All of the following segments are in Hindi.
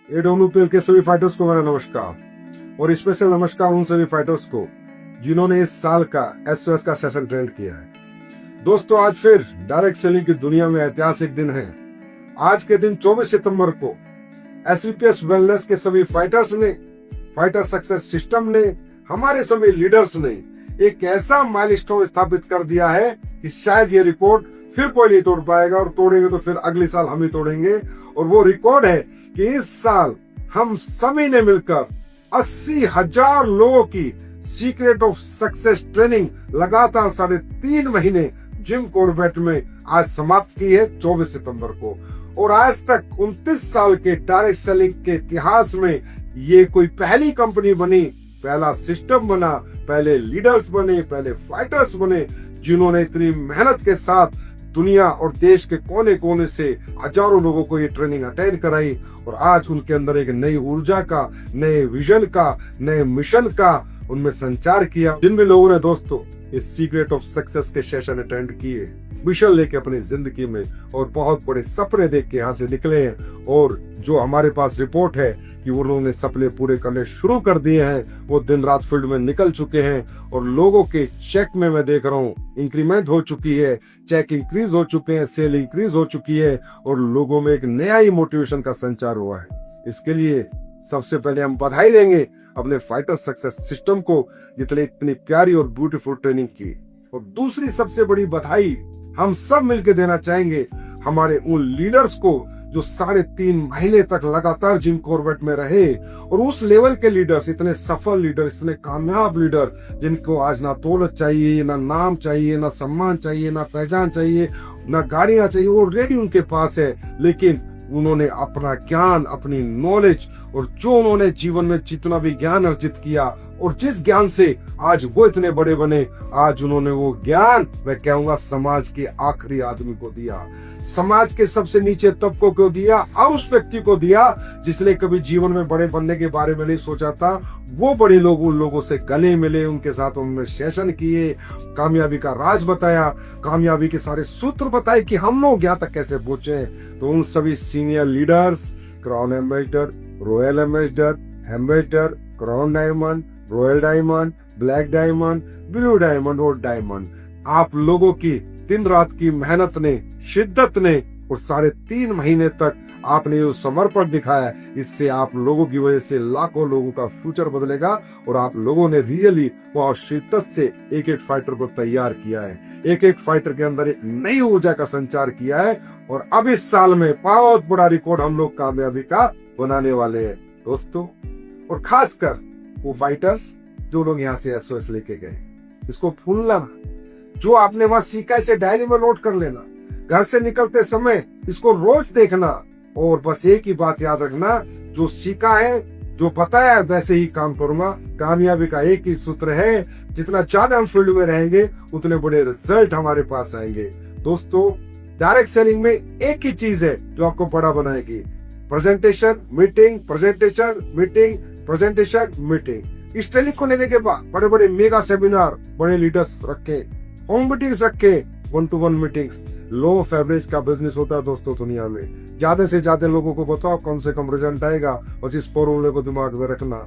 एडब्ल्यूपीएल के सभी फाइटर्स को मेरा नमस्कार और स्पेशल नमस्कार उन सभी फाइटर्स को जिन्होंने इस साल का एसओएस का सेशन ट्रेंड किया है। दोस्तों, आज फिर डायरेक्ट सेलिंग की दुनिया में ऐतिहासिक दिन है। आज के दिन 24 सितंबर को एसवीपीएस वेलनेस के सभी फाइटर्स ने, फाइटर सक्सेस सिस्टम ने, हमारे सभी लीडर्स ने एक ऐसा माइलस्टोन स्थापित कर दिया है कि शायद ये रिकॉर्ड फिर कोई नहीं तोड़ पाएगा, और तोड़ेंगे तो फिर अगले साल हम ही तोड़ेंगे। और वो रिकॉर्ड है कि इस साल हम सभी ने मिलकर 80,000 लोगों की सीक्रेट ऑफ सक्सेस ट्रेनिंग लगातार 3.5 महीने जिम कॉर्बेट में आज समाप्त की है 24 सितंबर को। और आज तक 29 साल के डायरेक्ट सेलिंग के इतिहास में ये कोई पहली कंपनी बनी, पहला सिस्टम बना, पहले लीडर्स बने, पहले फाइटर्स बने जिन्होंने इतनी मेहनत के साथ दुनिया और देश के कोने कोने से हजारों लोगों को ये ट्रेनिंग अटेंड कराई। और आज उनके अंदर एक नई ऊर्जा का, नए विजन का, नए मिशन का उनमें संचार किया। जिन भी लोगों ने दोस्तों इस सीक्रेट ऑफ सक्सेस के सेशन अटेंड किए, मिशन लेके अपनी जिंदगी में और बहुत बड़े सपने देख के यहाँ से निकले हैं, और जो हमारे पास रिपोर्ट है कि उन्होंने सपने पूरे करने शुरू कर दिए हैं, वो दिन रात फील्ड में निकल चुके हैं। और लोगों के चेक में मैं देख रहा हूँ इंक्रीमेंट हो चुकी है, चेक इंक्रीज हो चुके हैं, सेल इंक्रीज हो चुकी है, और लोगों में एक नया ही मोटिवेशन का संचार हुआ है। इसके लिए सबसे पहले हम बधाई देंगे अपने फाइटर सक्सेस सिस्टम को, जितने इतनी प्यारी और ब्यूटीफुल ट्रेनिंग की। और दूसरी सबसे बड़ी बधाई हम सब मिलकर देना चाहेंगे हमारे उन लीडर्स को जो 3.5 महीने तक लगातार जिम कॉर्बेट में रहे, और उस लेवल के लीडर्स, इतने सफल लीडर, इतने कामयाब लीडर जिनको आज ना दौलत चाहिए, ना नाम चाहिए, ना सम्मान चाहिए, ना पहचान चाहिए, ना गाड़ियां चाहिए, वो ऑलरेडी उनके पास है। लेकिन उन्होंने अपना ज्ञान, अपनी नॉलेज, और जो उन्होंने जीवन में जितना भी ज्ञान अर्जित किया और जिस ज्ञान से आज वो इतने बड़े बने, आज उन्होंने वो ज्ञान, मैं कहूंगा, समाज के आखिरी आदमी को दिया, समाज के सबसे नीचे तबकों को दिया, और उस व्यक्ति को दिया जिसने कभी जीवन में बड़े बनने के बारे में नहीं सोचा था। वो बड़े लोग उन लोगों से गले मिले, उनके साथ उन्होंने सेशन किए, कामयाबी का राज बताया, कामयाबी के सारे सूत्र बताए कि हम लोग यहाँ तक कैसे पहुंचे। तो उन सभी senior leaders, crown ambassador, royal ambassador, crown diamond, royal diamond, black diamond, blue diamond और डायमंड, आप लोगों की दिन रात की मेहनत ने, शिद्दत ने, और 3.5 महीने तक आपने जो समर्पण दिखाया, इससे आप लोगों की वजह से लाखों लोगों का फ्यूचर बदलेगा। और आप लोगों ने रियली बहुत शिद्दत से एक एक फाइटर को तैयार किया है, एक एक फाइटर के अंदर एक नई ऊर्जा का संचार किया है। और अब इस साल में बहुत बड़ा रिकॉर्ड हम लोग कामयाबी का बनाने वाले हैं दोस्तों। और खासकर वो फाइटर्स जो लोग यहाँ से एसओएस लेके गए, इसको भूलना ना, जो आपने वहां सीखा इसे डायरी में नोट कर लेना, घर से निकलते समय इसको रोज देखना, और बस एक ही बात याद रखना, जो सीखा है, जो बताया है, वैसे ही काम करूंगा। कामयाबी का एक ही सूत्र है, जितना ज्यादा हम फील्ड में रहेंगे उतने बड़े रिजल्ट हमारे पास आएंगे। दोस्तों, डायरेक्ट सेलिंग में एक ही चीज है जो आपको बड़ा बनाएगी, presentation, meeting, presentation, meeting, presentation, meeting. इस ट्रेनिंग को लेने के बाद बड़े बड़े मेगा सेमिनार, बड़े लीडर्स रखे, होम मीटिंग्स रखे, 1-to-1 meetings. Low of average का बिजनेस होता है दोस्तों दुनिया में। ज्यादा से ज्यादा लोगों को बताओ, कम से कम रिजल्ट आएगा। बस इस फॉर्मूले को दिमाग में रखना।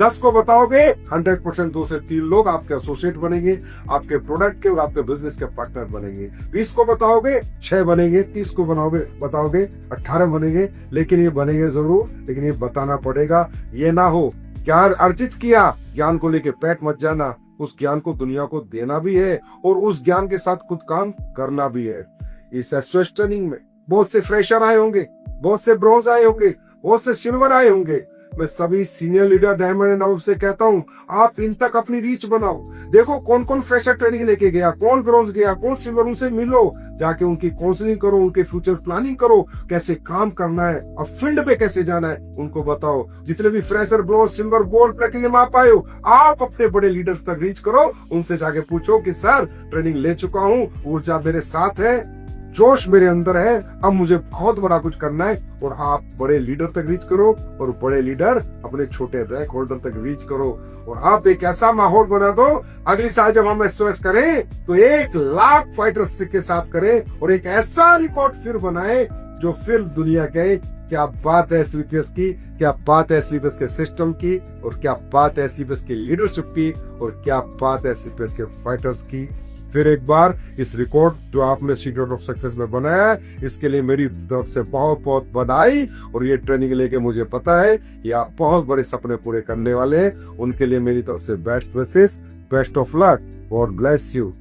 10 को बताओगे 100% 2 से 3 लोग आपके एसोसिएट बनेंगे, आपके प्रोडक्ट के और आपके बिजनेस के पार्टनर बनेंगे। 20 को बताओगे 6 बनेंगे, 30 को बताओगे 18 बनेंगे। लेकिन ये बनेंगे जरूर, लेकिन ये बताना पड़ेगा। ये ना हो ज्ञान अर्जित किया, ज्ञान को लेके पैट मत जाना। उस ज्ञान को दुनिया को देना भी है, और उस ज्ञान के साथ खुद काम करना भी है। इस एसओएस ट्रेनिंग में बहुत से फ्रेशर आए होंगे, बहुत से ब्रॉन्ज आए होंगे, बहुत से सिल्वर आए होंगे। मैं सभी senior leader diamond and above से कहता हूँ, आप इन तक अपनी रीच बनाओ। देखो कौन कौन फ्रेशर ट्रेनिंग लेके गया, कौन ब्रॉन्ज गया, कौन सिल्वर, उनसे मिलो, जाके उनकी काउंसलिंग करो, उनके फ्यूचर प्लानिंग करो, कैसे काम करना है, अब फील्ड पे कैसे जाना है उनको बताओ। जितने भी fresher, bronze, silver, gold, platinum आप आए हो, आप अपने बड़े लीडर्स तक रीच करो। उनसे जाके पूछो कि सर ट्रेनिंग ले चुका हूँ, ऊर्जा मेरे साथ है, जोश मेरे अंदर है, अब मुझे बहुत बड़ा कुछ करना है। और आप बड़े लीडर तक रीच करो, और बड़े लीडर अपने छोटे रैंक होल्डर तक रीच करो, और आप एक ऐसा माहौल बना दो, अगली साल जब हम एसओएस करें तो 1 लाख फाइटर्स के साथ करें, और एक ऐसा रिकॉर्ड फिर बनाए जो फिर दुनिया के क्या बात है SVPS की, क्या बात है SVPS के सिस्टम की, और क्या बात है SVPS की लीडरशिप की, और क्या बात है SVPS के फाइटर्स की। फिर एक बार इस रिकॉर्ड जो आपने सीक्रेट ऑफ सक्सेस में बनाया है, इसके लिए मेरी तरफ से बहुत बहुत बधाई। और ये ट्रेनिंग लेके मुझे पता है कि आप बहुत बड़े सपने पूरे करने वाले हैं। उनके लिए मेरी तरफ से best wishes, best of luck, God bless you.